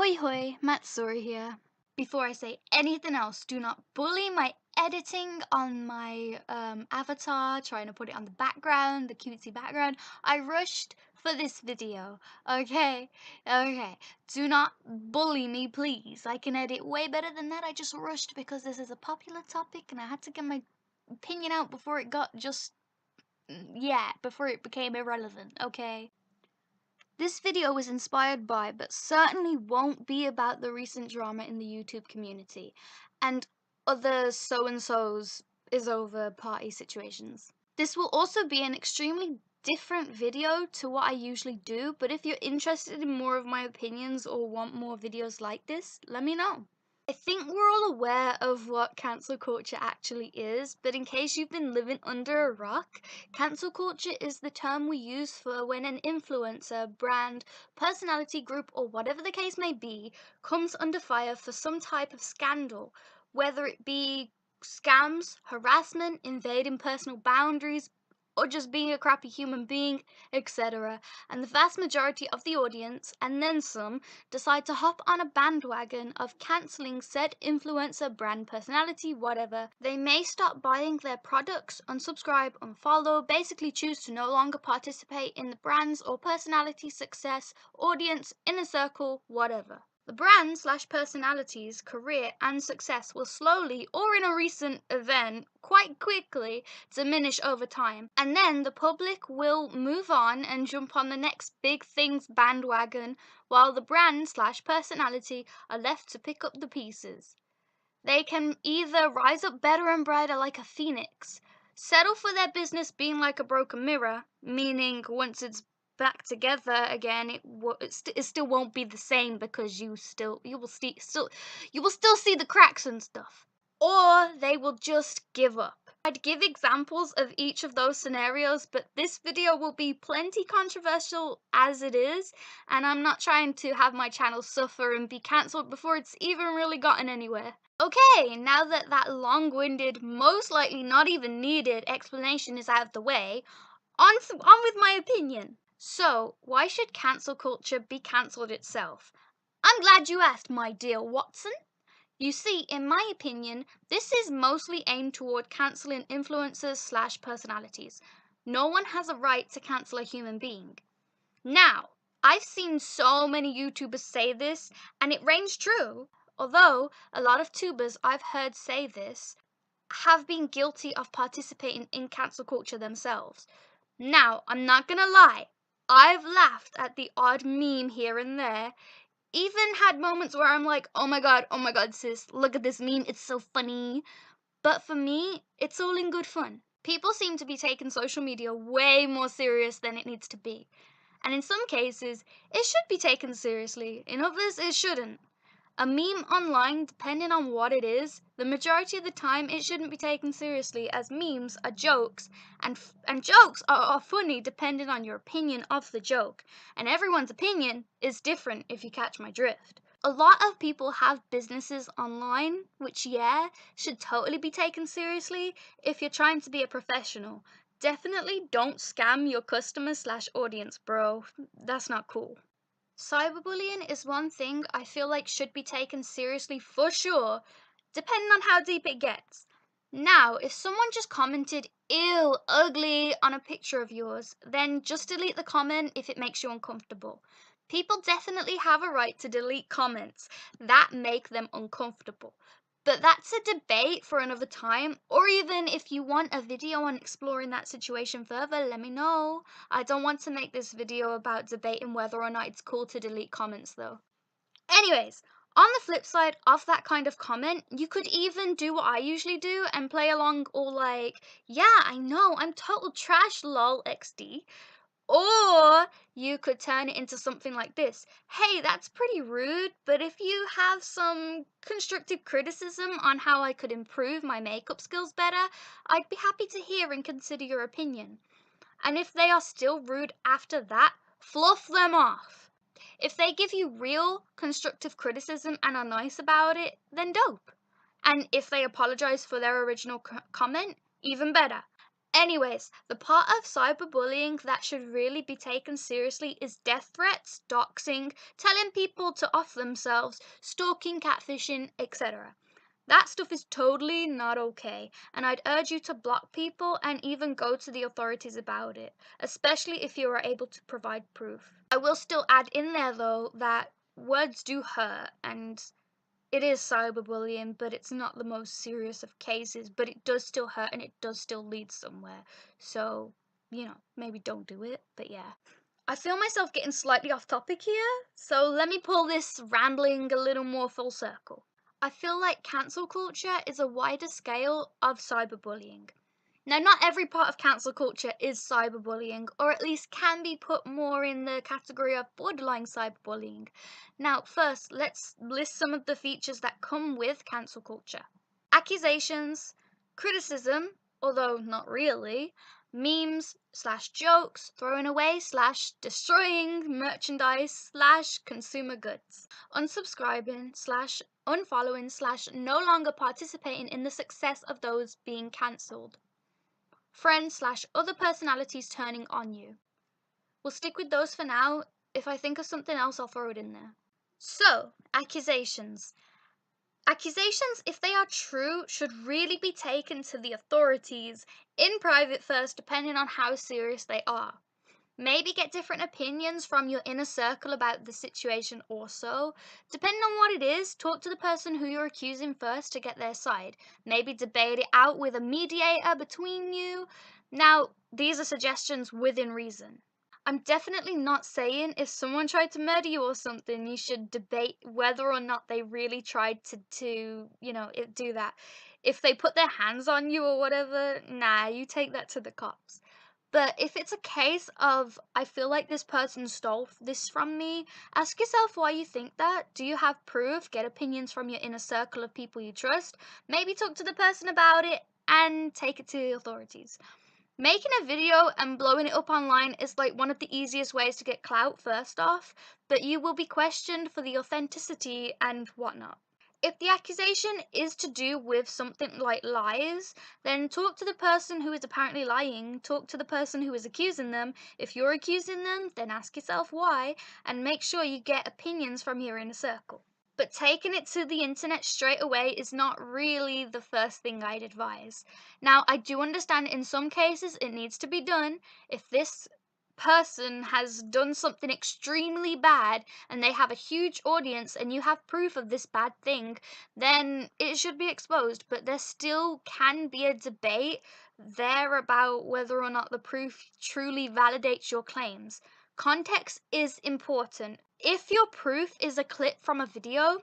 Hoi hoi, Matsuri here. Before I say anything else, do not bully my editing on my avatar, trying to put it on the background, the cutesy background. I rushed for this video, okay? Okay, do not bully me, please. I can edit way better than that. I just rushed because this is a popular topic and I had to get my opinion out before it got before it became irrelevant, okay? This video was inspired by, but certainly won't be about the recent drama in the YouTube community and other so-and-so's is over party situations. This will also be an extremely different video to what I usually do, but if you're interested in more of my opinions or want more videos like this, let me know. I think we're all aware of what cancel culture actually is, but in case you've been living under a rock, cancel culture is the term we use for when an influencer, brand, personality group, or whatever the case may be, comes under fire for some type of scandal, whether it be scams, harassment, invading personal boundaries, or just being a crappy human being, etc. And the vast majority of the audience, and then some, decide to hop on a bandwagon of cancelling said influencer, brand, personality, whatever. They may stop buying their products, unsubscribe, unfollow, basically choose to no longer participate in the brand's or personality success, audience, inner circle, whatever. The brand/personality's career and success will slowly, or in a recent event, quite quickly, diminish over time. And then the public will move on and jump on the next big things bandwagon, while the brand/personality are left to pick up the pieces. They can either rise up better and brighter like a phoenix, settle for their business being like a broken mirror, meaning once it's back together again, it still won't be the same because you will still see the cracks and stuff. Or they will just give up. I'd give examples of each of those scenarios, but this video will be plenty controversial as it is, and I'm not trying to have my channel suffer and be cancelled before it's even really gotten anywhere. Okay, now that that long-winded, most likely not even needed explanation is out of the way, on with my opinion. So, why should cancel culture be cancelled itself? I'm glad you asked, my dear Watson. You see, in my opinion, this is mostly aimed toward cancelling influencers/personalities. No one has a right to cancel a human being. Now, I've seen so many YouTubers say this, and it rings true. Although, a lot of tubers I've heard say this have been guilty of participating in cancel culture themselves. Now, I'm not gonna lie, I've laughed at the odd meme here and there, even had moments where I'm like, oh my god, sis, look at this meme, it's so funny. But for me, it's all in good fun. People seem to be taking social media way more serious than it needs to be. And in some cases, it should be taken seriously, in others it shouldn't. A meme online, depending on what it is, the majority of the time it shouldn't be taken seriously, as memes are jokes, and jokes are funny depending on your opinion of the joke, and everyone's opinion is different if you catch my drift. A lot of people have businesses online, which should totally be taken seriously if you're trying to be a professional. Definitely don't scam your customers/audience, bro. That's not cool. Cyberbullying is one thing I feel like should be taken seriously for sure, depending on how deep it gets. Now, if someone just commented, ew, ugly, on a picture of yours, then just delete the comment if it makes you uncomfortable. People definitely have a right to delete comments that make them uncomfortable. But that's a debate for another time, or even if you want a video on exploring that situation further, let me know. I don't want to make this video about debating whether or not it's cool to delete comments though. Anyways, on the flip side of that kind of comment, you could even do what I usually do and play along all like, yeah, I know, I'm total trash lol XD. Or you could turn it into something like this. Hey, that's pretty rude, but if you have some constructive criticism on how I could improve my makeup skills better, I'd be happy to hear and consider your opinion. And if they are still rude after that, fluff them off. If they give you real constructive criticism and are nice about it, then dope. And if they apologize for their original comment, even better. Anyways, the part of cyberbullying that should really be taken seriously is death threats, doxing, telling people to off themselves, stalking, catfishing, etc. That stuff is totally not okay, and I'd urge you to block people and even go to the authorities about it, especially if you are able to provide proof. I will still add in there though that words do hurt, and it is cyberbullying, but it's not the most serious of cases, but it does still hurt and it does still lead somewhere. So, maybe don't do it, but yeah. I feel myself getting slightly off topic here, so let me pull this rambling a little more full circle. I feel like cancel culture is a wider scale of cyberbullying. Now, not every part of cancel culture is cyberbullying, or at least can be put more in the category of borderline cyberbullying. Now, first, let's list some of the features that come with cancel culture. Accusations, criticism, although not really, memes slash jokes, throwing away slash destroying merchandise slash consumer goods, unsubscribing slash unfollowing slash no longer participating in the success of those being cancelled, friends slash other personalities turning on you. We'll stick with those for now. If I think of something else, I'll throw it in there. So, accusations. Accusations, if they are true, should really be taken to the authorities in private first, depending on how serious they are. Maybe get different opinions from your inner circle about the situation also. Depending on what it is, talk to the person who you're accusing first to get their side. Maybe debate it out with a mediator between you. Now, these are suggestions within reason. I'm definitely not saying if someone tried to murder you or something, you should debate whether or not they really tried to do that. If they put their hands on you or whatever, nah, you take that to the cops. But if it's a case of, I feel like this person stole this from me, ask yourself why you think that. Do you have proof? Get opinions from your inner circle of people you trust. Maybe talk to the person about it and take it to the authorities. Making a video and blowing it up online is like one of the easiest ways to get clout first off, but you will be questioned for the authenticity and whatnot. If the accusation is to do with something like lies, then talk to the person who is apparently lying, talk to the person who is accusing them. If you're accusing them, then ask yourself why, and make sure you get opinions from your inner circle. But taking it to the internet straight away is not really the first thing I'd advise. Now, I do understand in some cases it needs to be done. If this person has done something extremely bad and they have a huge audience and you have proof of this bad thing, then it should be exposed. But there still can be a debate there about whether or not the proof truly validates your claims. Context is important. If your proof is a clip from a video,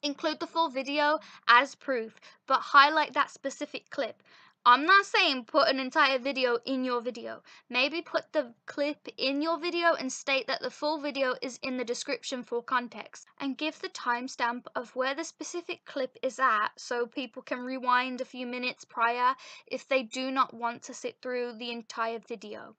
include the full video as proof, but highlight that specific clip. I'm not saying put an entire video in your video. Maybe put the clip in your video and state that the full video is in the description for context, and give the timestamp of where the specific clip is at so people can rewind a few minutes prior if they do not want to sit through the entire video.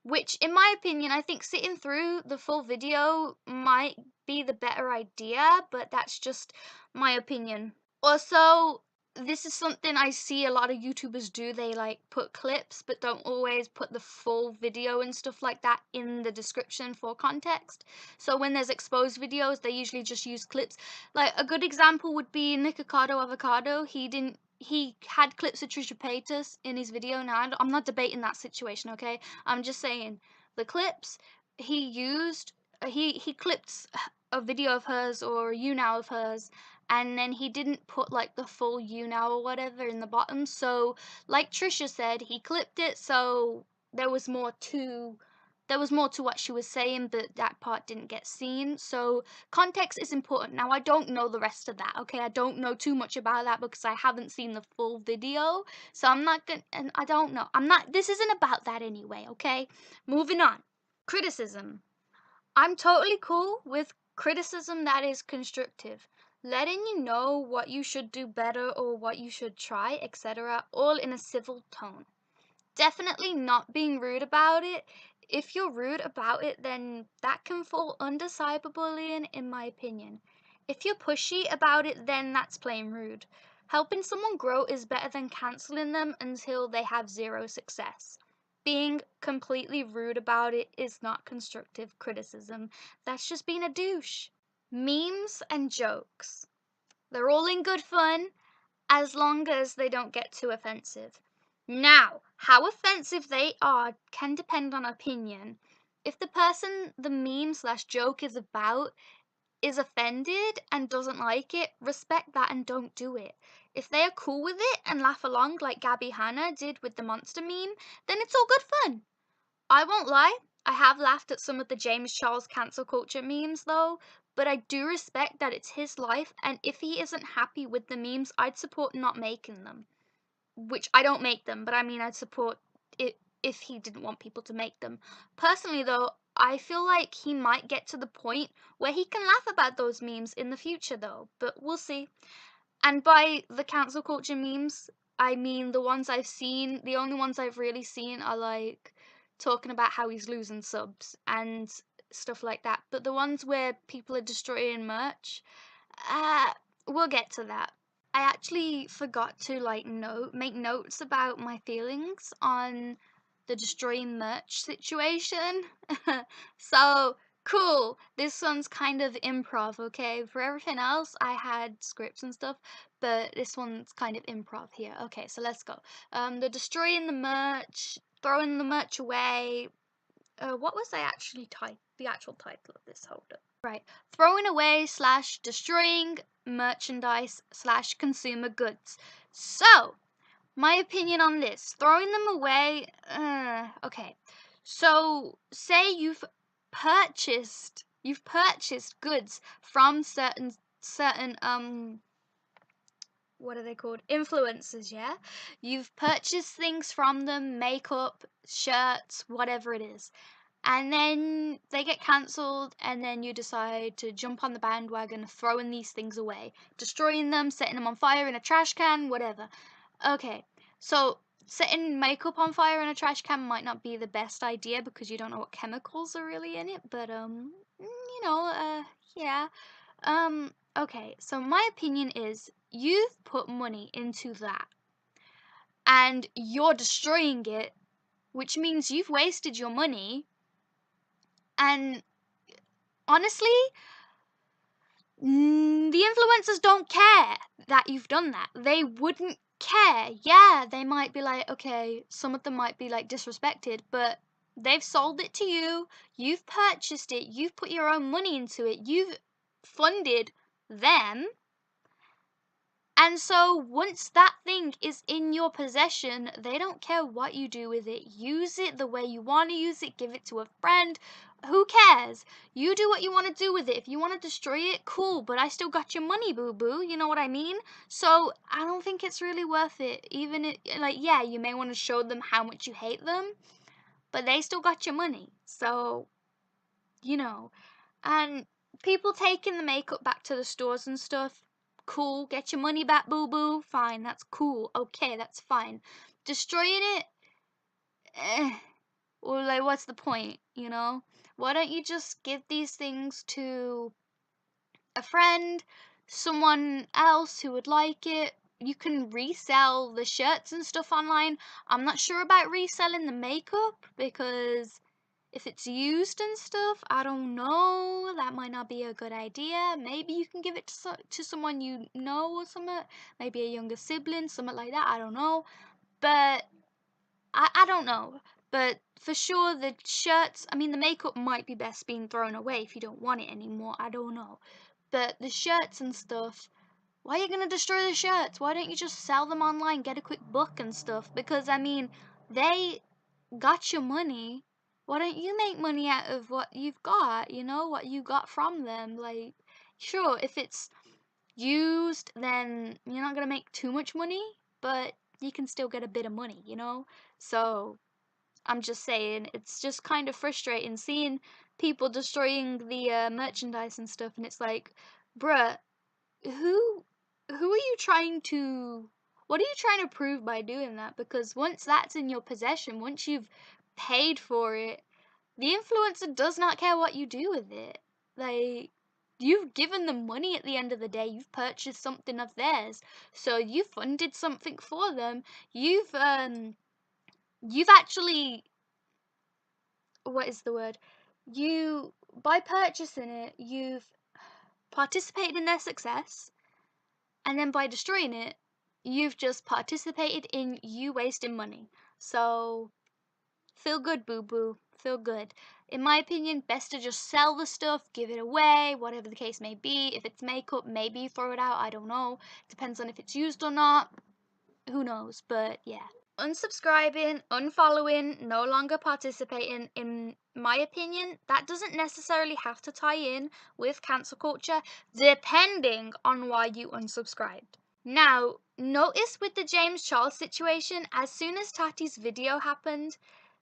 Which, in my opinion, I think sitting through the full video might be the better idea, but that's just my opinion. Also, this is something I see a lot of YouTubers do. They like put clips, but don't always put the full video and stuff like that in the description for context. So when there's exposed videos, they usually just use clips. Like a good example would be Nikocado Avocado. He had clips of Trisha Paytas in his video. Now, I'm not debating that situation, okay? I'm just saying the clips he used, he clipped a video of hers or a YouNow of hers, and then he didn't put like the full YouNow or whatever in the bottom. So, like Trisha said, he clipped it so there was more to what she was saying, but that part didn't get seen. So context is important. Now, I don't know the rest of that, okay? I don't know too much about that because I haven't seen the full video. So I'm not gonna, and I don't know. This isn't about that anyway, okay? Moving on. Criticism. I'm totally cool with criticism that is constructive. Letting you know what you should do better or what you should try, etc., all in a civil tone. Definitely not being rude about it. If you're rude about it, then that can fall under cyberbullying, in my opinion. If you're pushy about it, then that's plain rude. Helping someone grow is better than canceling them until they have zero success. Being completely rude about it is not constructive criticism. That's just being a douche. Memes and jokes. They're all in good fun as long as they don't get too offensive. Now, how offensive they are can depend on opinion. If the person the meme/joke is about is offended and doesn't like it, respect that and don't do it. If they are cool with it and laugh along like Gabby Hanna did with the monster meme, then it's all good fun. I won't lie, I have laughed at some of the James Charles cancel culture memes though, but I do respect that it's his life, and if he isn't happy with the memes, I'd support not making them. Which I don't make them, but I mean I'd support it if he didn't want people to make them. Personally though, I feel like he might get to the point where he can laugh about those memes in the future though, but we'll see. And by the cancel culture memes, I mean the ones I've seen, the only ones I've really seen are like talking about how he's losing subs and stuff like that. But the ones where people are destroying merch, we'll get to that. I actually forgot to make notes about my feelings on the destroying merch situation. So cool. This one's kind of improv, okay? For everything else, I had scripts and stuff, but this one's kind of improv here. Okay, so let's go. The destroying the merch, throwing the merch away. What was the actual title of this? Hold up. Right. Throwing away / destroying merchandise / consumer goods. So, my opinion on this. Throwing them away, okay. So, say you've purchased goods from certain what are they called? Influencers, yeah? You've purchased things from them, makeup, shirts, whatever it is. And then they get cancelled, and then you decide to jump on the bandwagon, throwing these things away, destroying them, setting them on fire in a trash can, whatever. Okay, so setting makeup on fire in a trash can might not be the best idea because you don't know what chemicals are really in it, but yeah. Okay, so my opinion is you've put money into that, and you're destroying it, which means you've wasted your money. And honestly, the influencers don't care that you've done that. They wouldn't care. Yeah, they might be like, okay, some of them might be like disrespected, but they've sold it to you. You've purchased it. You've put your own money into it. You've funded them. And so once that thing is in your possession, they don't care what you do with it. Use it the way you want to use it. Give it to a friend. Who cares? You do what you want to do with it. If you want to destroy it, cool. But I still got your money, boo-boo. You know what I mean? So I don't think it's really worth it. Yeah, you may want to show them how much you hate them. But they still got your money. So, And people taking the makeup back to the stores and stuff, cool. Get your money back, boo boo. Fine, that's cool. Okay, that's fine. Destroying it, or like, what's the point, Why don't you just give these things to a friend, someone else who would like it? You can resell the shirts and stuff online. I'm not sure about reselling the makeup because if it's used and stuff, I don't know. That might not be a good idea. Maybe you can give it to someone you know or something. Maybe a younger sibling, something like that. I don't know. But I don't know. But for sure, the shirts, I mean, the makeup might be best being thrown away if you don't want it anymore. I don't know. But the shirts and stuff, why are you going to destroy the shirts? Why don't you just sell them online, get a quick buck and stuff? Because, I mean, they got your money. Why don't you make money out of what you've got, what you got from them? Like, sure, if it's used, then you're not going to make too much money, but you can still get a bit of money, So, I'm just saying, it's just kind of frustrating seeing people destroying the merchandise and stuff, and it's like, bruh, who are you trying to what are you trying to prove by doing that? Because once that's in your possession, once you've paid for it, the influencer does not care what you do with it. Like, You've given them money at the end of the day. You've purchased something of theirs. So you funded something for them. You've actually, what is the word? You, by purchasing it, you've participated in their success, and then by destroying it, you've just participated in you wasting money. So feel good, boo boo. Feel good. In my opinion, best to just sell the stuff, give it away, whatever the case may be. If it's makeup, maybe throw it out. I don't know. Depends on if it's used or not. Who knows? But yeah. Unsubscribing, unfollowing, no longer participating, in my opinion, that doesn't necessarily have to tie in with cancel culture, depending on why you unsubscribed. Now, notice with the James Charles situation, as soon as Tati's video happened,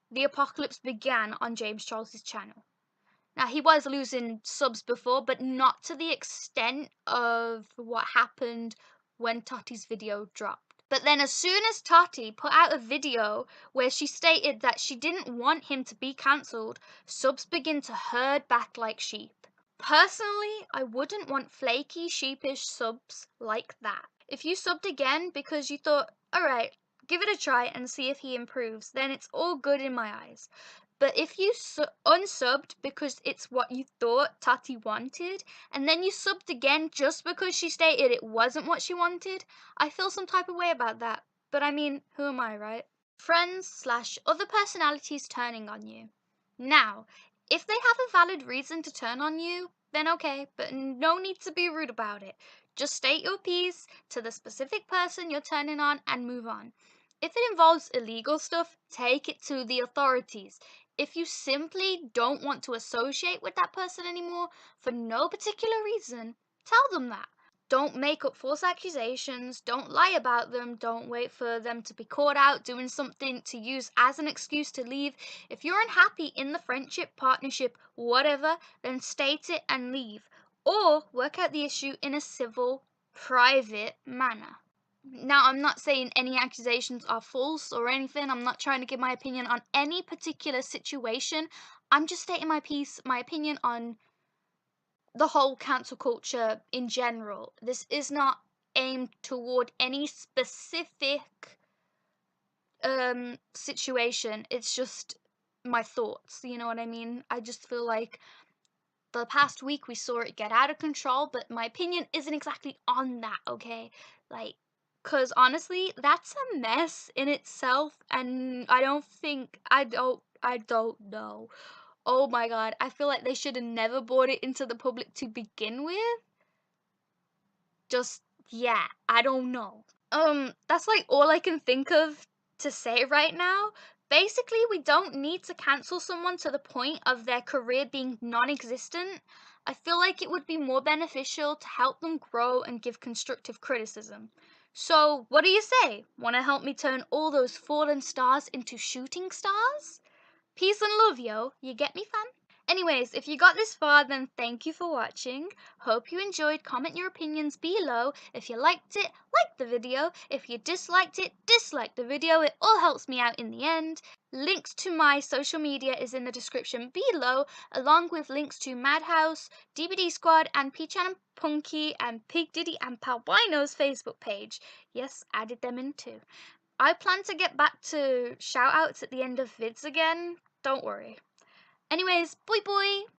the apocalypse began on James Charles's channel. Now, he was losing subs before, but not to the extent of what happened when Tati's video dropped. But then as soon as Tati put out a video where she stated that she didn't want him to be cancelled, subs begin to herd back like sheep. Personally, I wouldn't want flaky, sheepish subs like that. If you subbed again because you thought, alright, give it a try and see if he improves, then it's all good in my eyes. But if you unsubbed because it's what you thought Tati wanted, and then you subbed again just because she stated it wasn't what she wanted, I feel some type of way about that. But I mean, who am I, right? Friends / other personalities turning on you. Now, if they have a valid reason to turn on you, then okay, but no need to be rude about it. Just state your piece to the specific person you're turning on and move on. If it involves illegal stuff, take it to the authorities. If you simply don't want to associate with that person anymore for no particular reason, tell them that. Don't make up false accusations, don't lie about them, don't wait for them to be caught out doing something to use as an excuse to leave. If you're unhappy in the friendship, partnership, whatever, then state it and leave. Or work out the issue in a civil, private manner. Now, I'm not saying any accusations are false or anything. I'm not trying to give my opinion on any particular situation. I'm just stating my piece, my opinion on the whole cancel culture in general. This is not aimed toward any specific situation. It's just my thoughts. You know what I mean? I just feel like the past week we saw it get out of control, but my opinion isn't exactly on that, okay? Like, because honestly, that's a mess in itself, and I don't know. Oh my god, I feel like they should have never brought it into the public to begin with. Just, yeah, I don't know. That's like all I can think of to say right now. Basically, we don't need to cancel someone to the point of their career being non-existent. I feel like it would be more beneficial to help them grow and give constructive criticism. So, what do you say? Want to help me turn all those fallen stars into shooting stars? Peace and love, yo. You get me, fam? Anyways, if you got this far, then thank you for watching. Hope you enjoyed. Comment your opinions below. If you liked it, like the video. If you disliked it, dislike the video. It all helps me out in the end. Links to my social media is in the description below, along with links to Madhouse, DVD Squad, and Peachan and Punky, and Pig Diddy and Palbino's Facebook page. Yes, added them in too. I plan to get back to shout outs at the end of vids again. Don't worry. Anyways, boy boy!